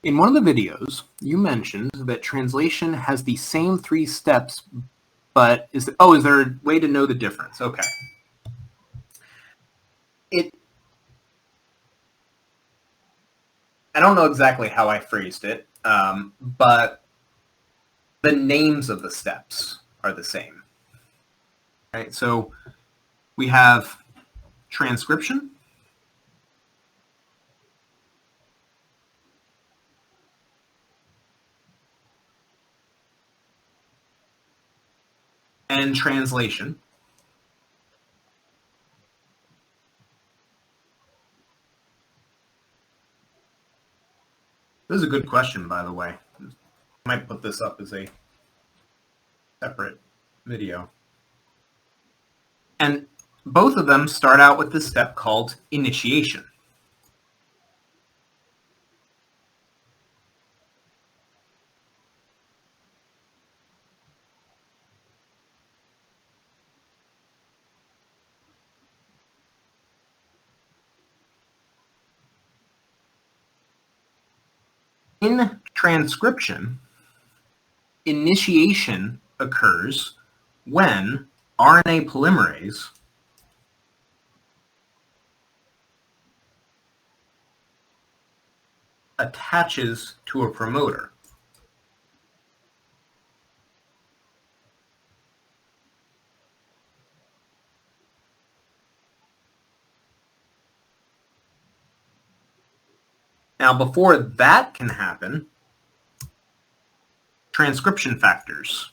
In one of the videos, you mentioned that translation has the same 3 steps, but is there a way to know the difference? Okay. I don't know exactly how I phrased it, but the names of the steps are the same. Right? So we have transcription, and translation. This is a good question, by the way. I might put this up as a separate video. And both of them start out with this step called initiation. In transcription, initiation occurs when RNA polymerase attaches to a promoter. Now, before that can happen, transcription factors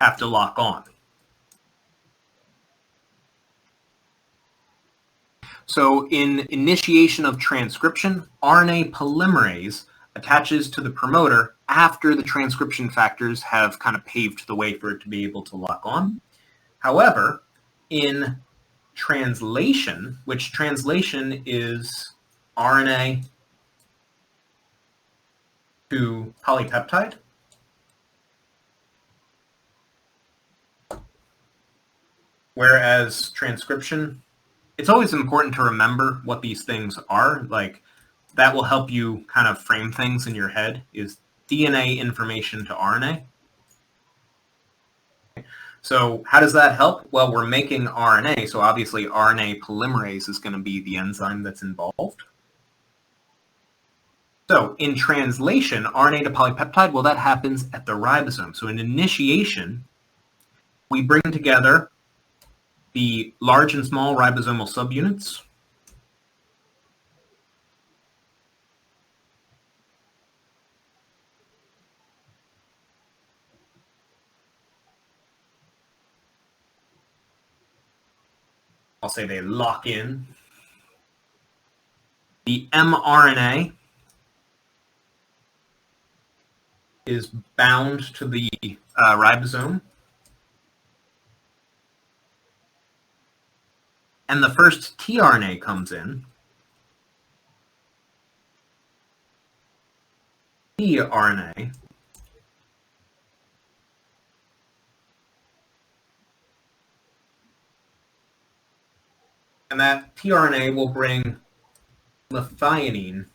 have to lock on. So in initiation of transcription, RNA polymerase attaches to the promoter after the transcription factors have kind of paved the way for it to be able to lock on. However, in translation, which translation is RNA to polypeptide, whereas transcription, it's always important to remember what these things are. Like, that will help you kind of frame things in your head, is DNA information to RNA. So how does that help? Well, we're making RNA, so obviously RNA polymerase is going to be the enzyme that's involved. So in translation, RNA to polypeptide, well, that happens at the ribosome. So in initiation, we bring together the large and small ribosomal subunits. I'll say they lock in. The mRNA is bound to the ribosome. And the first tRNA comes in. tRNA and that tRNA will bring methionine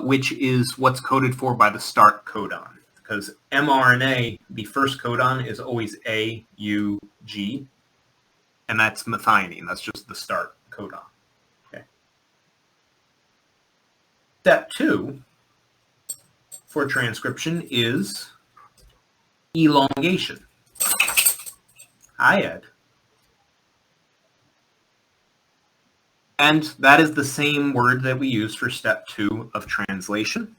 which is what's coded for by the start codon. Because mRNA, the first codon is always AUG, and that's methionine. That's just the start codon. Okay. Step 2 for transcription is elongation. Hi, Ed. And that is the same word that we use for step 2 of translation.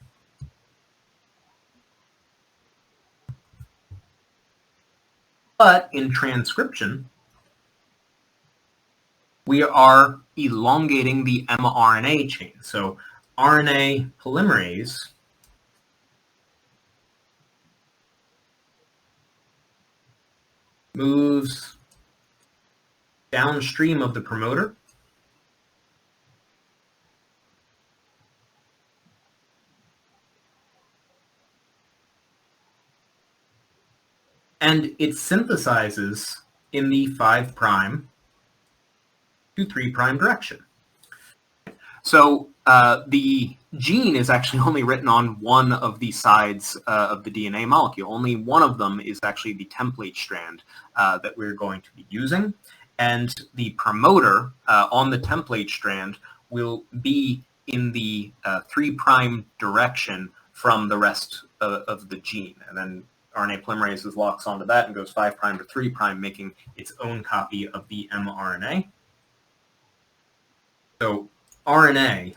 But in transcription, we are elongating the mRNA chain. So RNA polymerase moves downstream of the promoter And it synthesizes in the 5' to 3' direction. So the gene is actually only written on one of the sides of the DNA molecule. Only one of them is actually the template strand that we're going to be using. And the promoter on the template strand will be in the 3' direction from the rest of the gene. And then RNA polymerase locks onto that and goes 5' to 3', making its own copy of the mRNA. So RNA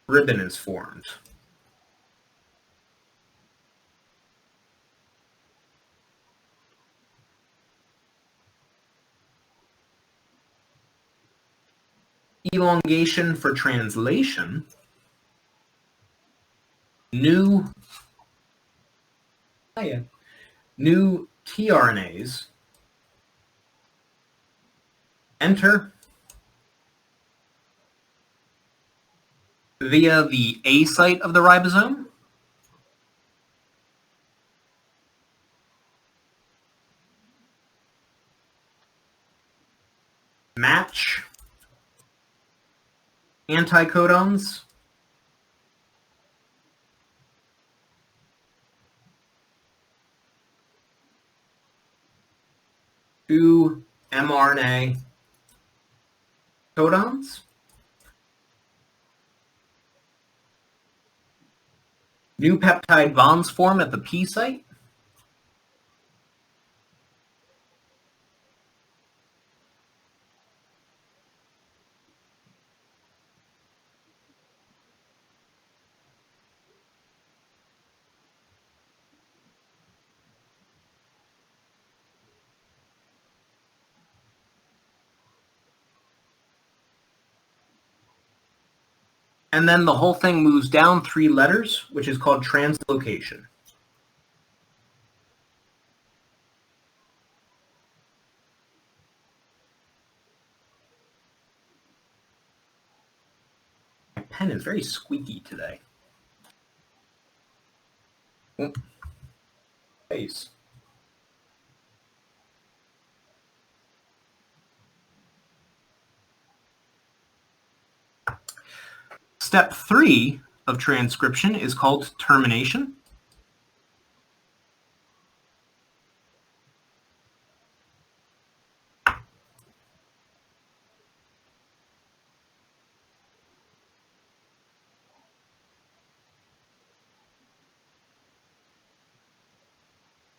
ribbon is formed. Elongation for translation. New tRNAs enter via the A site of the ribosome, match anticodons to mRNA codons. New peptide bonds form at the P site. And then the whole thing moves down 3 letters, which is called translocation. My pen is very squeaky today. Face. Step 3 of transcription is called termination.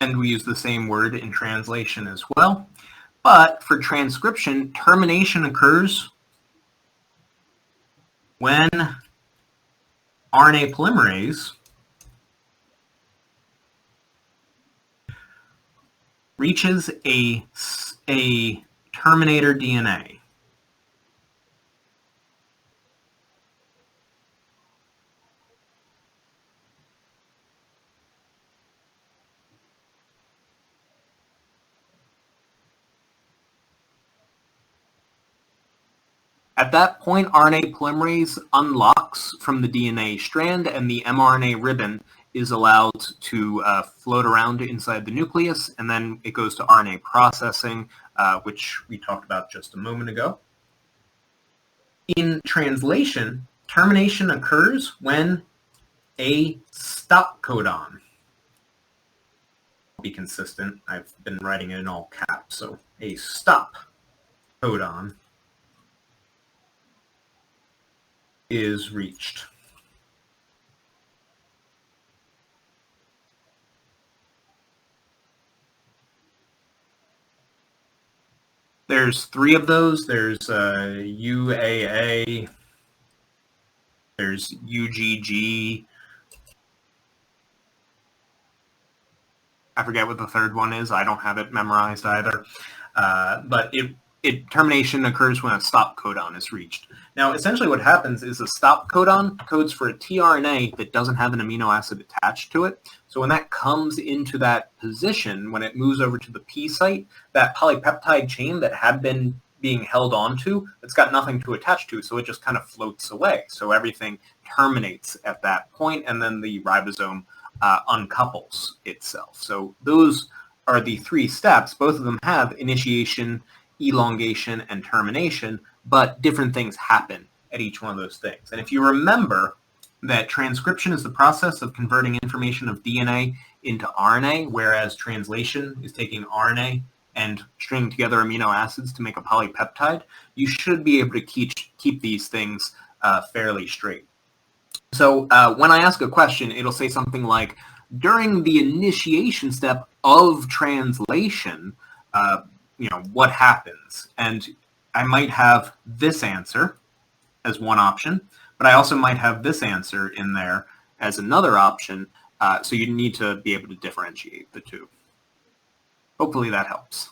And we use the same word in translation as well. But for transcription, termination occurs when RNA polymerase reaches a terminator DNA. At that point, RNA polymerase unlocks from the DNA strand, and the mRNA ribbon is allowed to float around inside the nucleus, and then it goes to RNA processing, which we talked about just a moment ago. In translation, termination occurs when a stop codon. I'll be consistent. I've been writing it in all caps, so a stop codon is reached. There's 3 of those. There's UAA, there's UGG. I forget what the third one is. I don't have it memorized either. But termination occurs when a stop codon is reached. Now, essentially what happens is a stop codon codes for a tRNA that doesn't have an amino acid attached to it. So when that comes into that position, when it moves over to the P site, that polypeptide chain that had been being held onto, it's got nothing to attach to, so it just kind of floats away. So everything terminates at that point, and then the ribosome uncouples itself. So those are the three steps. Both of them have initiation, elongation, and termination, but different things happen at each one of those things. And if you remember that transcription is the process of converting information of DNA into RNA, whereas translation is taking RNA and stringing together amino acids to make a polypeptide, you should be able to keep these things fairly straight. So when I ask a question, it'll say something like, during the initiation step of translation, what happens? And I might have this answer as one option, but I also might have this answer in there as another option. So you need to be able to differentiate the two. Hopefully that helps.